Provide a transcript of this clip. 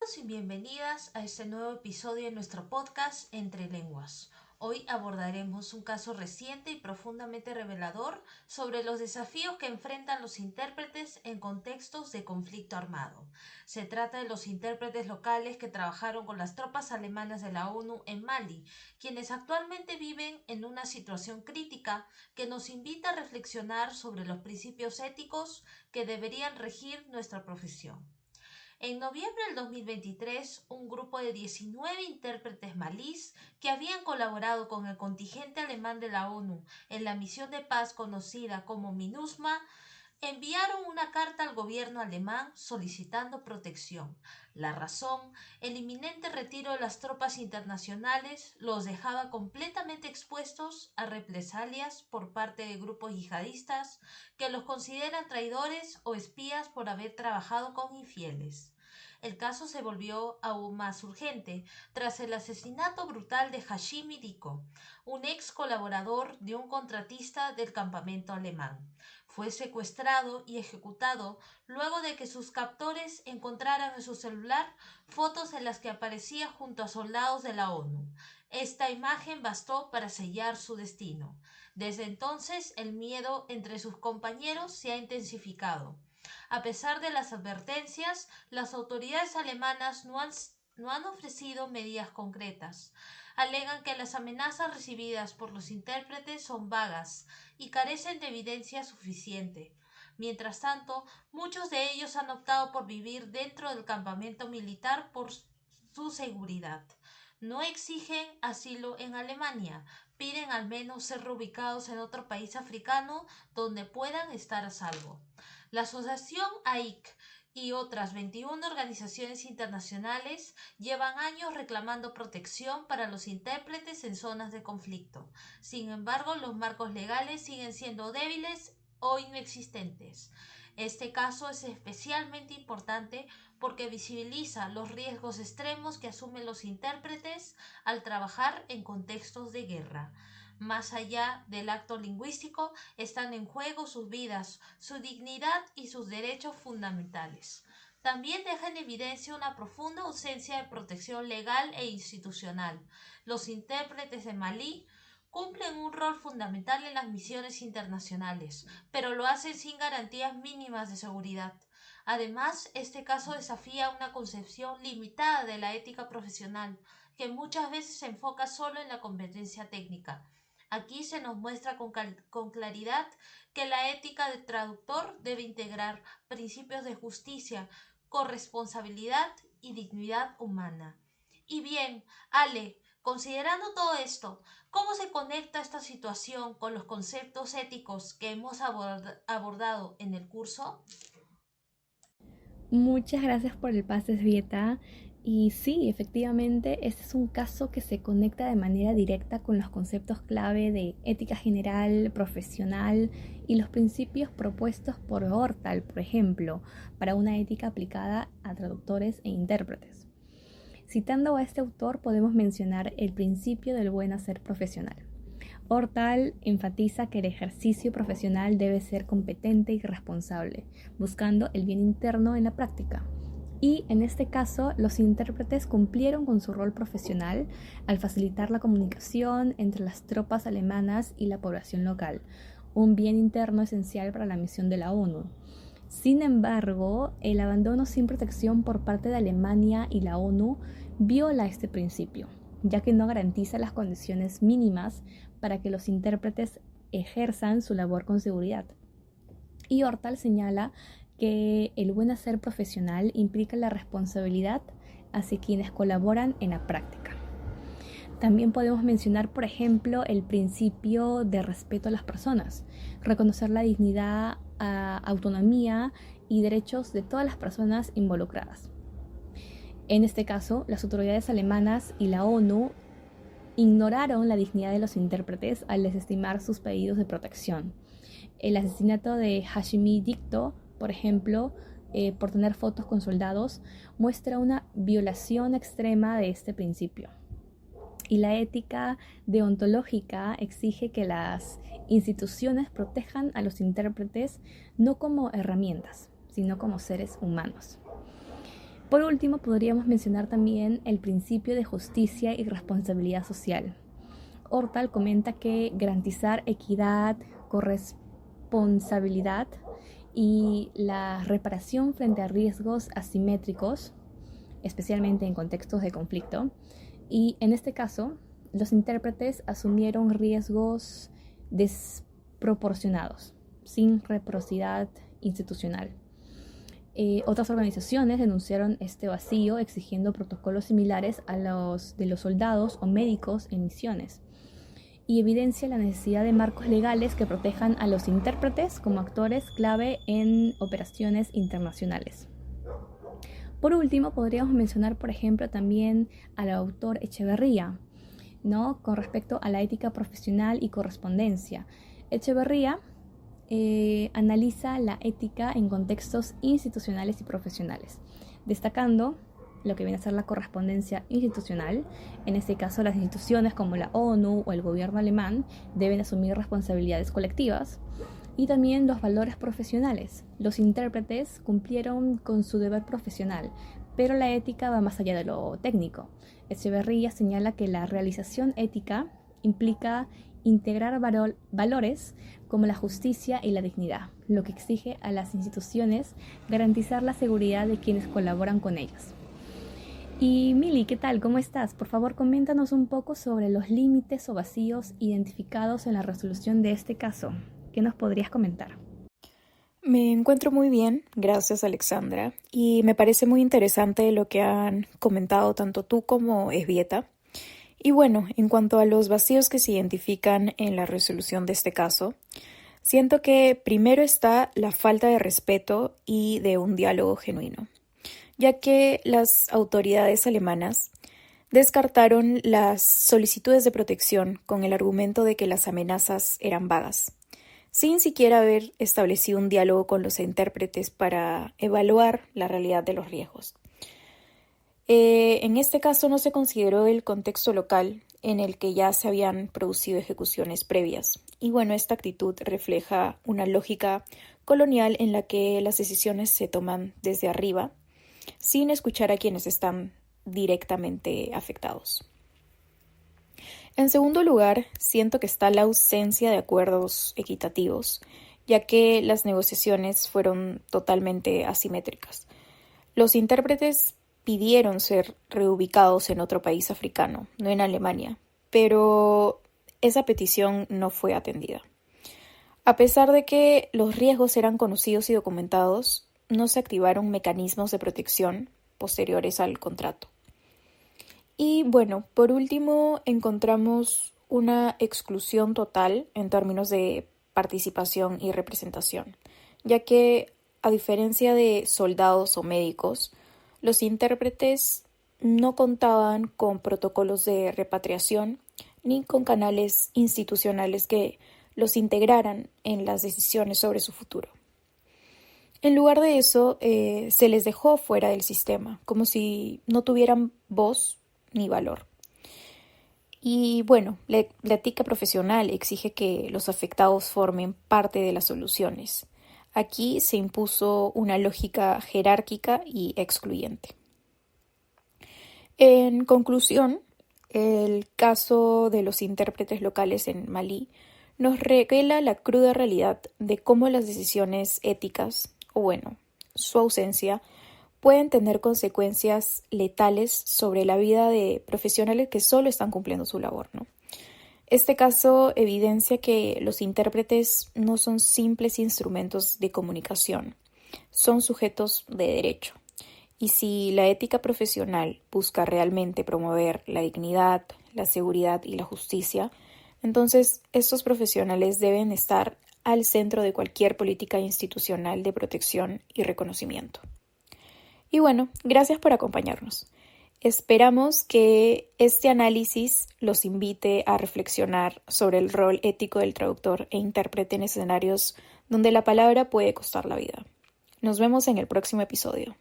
Y bienvenidas a este nuevo episodio de nuestro podcast Entre Lenguas. Hoy abordaremos un caso reciente y profundamente revelador sobre los desafíos que enfrentan los intérpretes en contextos de conflicto armado. Se trata de los intérpretes locales que trabajaron con las tropas alemanas de la ONU en Mali, quienes actualmente viven en una situación crítica que nos invita a reflexionar sobre los principios éticos que deberían regir nuestra profesión. En noviembre del 2023, un grupo de 19 intérpretes malíes que habían colaborado con el contingente alemán de la ONU en la misión de paz conocida como MINUSMA enviaron una carta al gobierno alemán solicitando protección. La razón, el inminente retiro de las tropas internacionales los dejaba completamente expuestos a represalias por parte de grupos yihadistas que los consideran traidores o espías por haber trabajado con infieles. El caso se volvió aún más urgente tras el asesinato brutal de Hashimi Diko, un ex colaborador de un contratista del campamento alemán. Fue secuestrado y ejecutado luego de que sus captores encontraran en su celular fotos en las que aparecía junto a soldados de la ONU. Esta imagen bastó para sellar su destino. Desde entonces, el miedo entre sus compañeros se ha intensificado. A pesar de las advertencias, las autoridades alemanas no han ofrecido medidas concretas. Alegan que las amenazas recibidas por los intérpretes son vagas y carecen de evidencia suficiente. Mientras tanto, muchos de ellos han optado por vivir dentro del campamento militar por su seguridad. No exigen asilo en Alemania, piden al menos ser reubicados en otro país africano donde puedan estar a salvo. La asociación AIC y otras 21 organizaciones internacionales llevan años reclamando protección para los intérpretes en zonas de conflicto. Sin embargo, los marcos legales siguen siendo débiles o inexistentes. Este caso es especialmente importante porque visibiliza los riesgos extremos que asumen los intérpretes al trabajar en contextos de guerra. Más allá del acto lingüístico, están en juego sus vidas, su dignidad y sus derechos fundamentales. También deja en evidencia una profunda ausencia de protección legal e institucional. Los intérpretes de Malí cumplen un rol fundamental en las misiones internacionales, pero lo hacen sin garantías mínimas de seguridad. Además, este caso desafía una concepción limitada de la ética profesional, que muchas veces se enfoca solo en la competencia técnica. Aquí se nos muestra con claridad que la ética de traductor debe integrar principios de justicia, corresponsabilidad y dignidad humana. Y bien, Ale, considerando todo esto, ¿cómo se conecta esta situación con los conceptos éticos que hemos abordado en el curso? Muchas gracias por el pase, Svieta. Y sí, efectivamente, este es un caso que se conecta de manera directa con los conceptos clave de ética general, profesional y los principios propuestos por Hortal, por ejemplo, para una ética aplicada a traductores e intérpretes. Citando a este autor, podemos mencionar el principio del buen hacer profesional. Hortal enfatiza que el ejercicio profesional debe ser competente y responsable, buscando el bien interno en la práctica. Y en este caso, los intérpretes cumplieron con su rol profesional al facilitar la comunicación entre las tropas alemanas y la población local, un bien interno esencial para la misión de la ONU. Sin embargo, el abandono sin protección por parte de Alemania y la ONU viola este principio, ya que no garantiza las condiciones mínimas para que los intérpretes ejerzan su labor con seguridad. Y Hortal señala que el buen hacer profesional implica la responsabilidad hacia quienes colaboran en la práctica. También podemos mencionar, por ejemplo, el principio de respeto a las personas, reconocer la dignidad, autonomía y derechos de todas las personas involucradas. En este caso, las autoridades alemanas y la ONU ignoraron la dignidad de los intérpretes al desestimar sus pedidos de protección. El asesinato de Hashimi Dikto, por ejemplo, por tener fotos con soldados, muestra una violación extrema de este principio. Y la ética deontológica exige que las instituciones protejan a los intérpretes no como herramientas, sino como seres humanos. Por último, podríamos mencionar también el principio de justicia y responsabilidad social. Ortal comenta que garantizar equidad, corresponsabilidad y la reparación frente a riesgos asimétricos, especialmente en contextos de conflicto, y en este caso, los intérpretes asumieron riesgos desproporcionados, sin reciprocidad institucional. Otras organizaciones denunciaron este vacío exigiendo protocolos similares a los de los soldados o médicos en misiones, y evidencia la necesidad de marcos legales que protejan a los intérpretes como actores clave en operaciones internacionales. Por último, podríamos mencionar, por ejemplo, también al autor Echeverría, ¿no?, con respecto a la ética profesional y correspondencia. Echeverría analiza la ética en contextos institucionales y profesionales, destacando lo que viene a ser la correspondencia institucional. En este caso, las instituciones como la ONU o el gobierno alemán deben asumir responsabilidades colectivas, y también los valores profesionales. Los intérpretes cumplieron con su deber profesional, pero la ética va más allá de lo técnico. Echeverría señala que la realización ética implica integrar valores como la justicia y la dignidad, lo que exige a las instituciones garantizar la seguridad de quienes colaboran con ellas. Y Mili, ¿qué tal? ¿Cómo estás? Por favor, coméntanos un poco sobre los límites o vacíos identificados en la resolución de este caso. ¿Qué nos podrías comentar? Me encuentro muy bien, gracias Alexandra, y me parece muy interesante lo que han comentado tanto tú como Esbieta. Y bueno, en cuanto a los vacíos que se identifican en la resolución de este caso, siento que primero está la falta de respeto y de un diálogo genuino, ya que las autoridades alemanas descartaron las solicitudes de protección con el argumento de que las amenazas eran vagas, sin siquiera haber establecido un diálogo con los intérpretes para evaluar la realidad de los riesgos. En este caso no se consideró el contexto local en el que ya se habían producido ejecuciones previas. Y bueno, esta actitud refleja una lógica colonial en la que las decisiones se toman desde arriba, sin escuchar a quienes están directamente afectados. En segundo lugar, siento que está la ausencia de acuerdos equitativos, ya que las negociaciones fueron totalmente asimétricas. Los intérpretes pidieron ser reubicados en otro país africano, no en Alemania, pero esa petición no fue atendida. A pesar de que los riesgos eran conocidos y documentados, no se activaron mecanismos de protección posteriores al contrato. Y bueno, por último, encontramos una exclusión total en términos de participación y representación, ya que, a diferencia de soldados o médicos, los intérpretes no contaban con protocolos de repatriación ni con canales institucionales que los integraran en las decisiones sobre su futuro. En lugar de eso, se les dejó fuera del sistema, como si no tuvieran voz ni valor. Y bueno, la ética profesional exige que los afectados formen parte de las soluciones. Aquí se impuso una lógica jerárquica y excluyente. En conclusión, el caso de los intérpretes locales en Malí nos revela la cruda realidad de cómo las decisiones éticas, o bueno, su ausencia, pueden tener consecuencias letales sobre la vida de profesionales que solo están cumpliendo su labor, ¿no? Este caso evidencia que los intérpretes no son simples instrumentos de comunicación, son sujetos de derecho. Y si la ética profesional busca realmente promover la dignidad, la seguridad y la justicia, entonces estos profesionales deben estar al centro de cualquier política institucional de protección y reconocimiento. Y bueno, gracias por acompañarnos. Esperamos que este análisis los invite a reflexionar sobre el rol ético del traductor e intérprete en escenarios donde la palabra puede costar la vida. Nos vemos en el próximo episodio.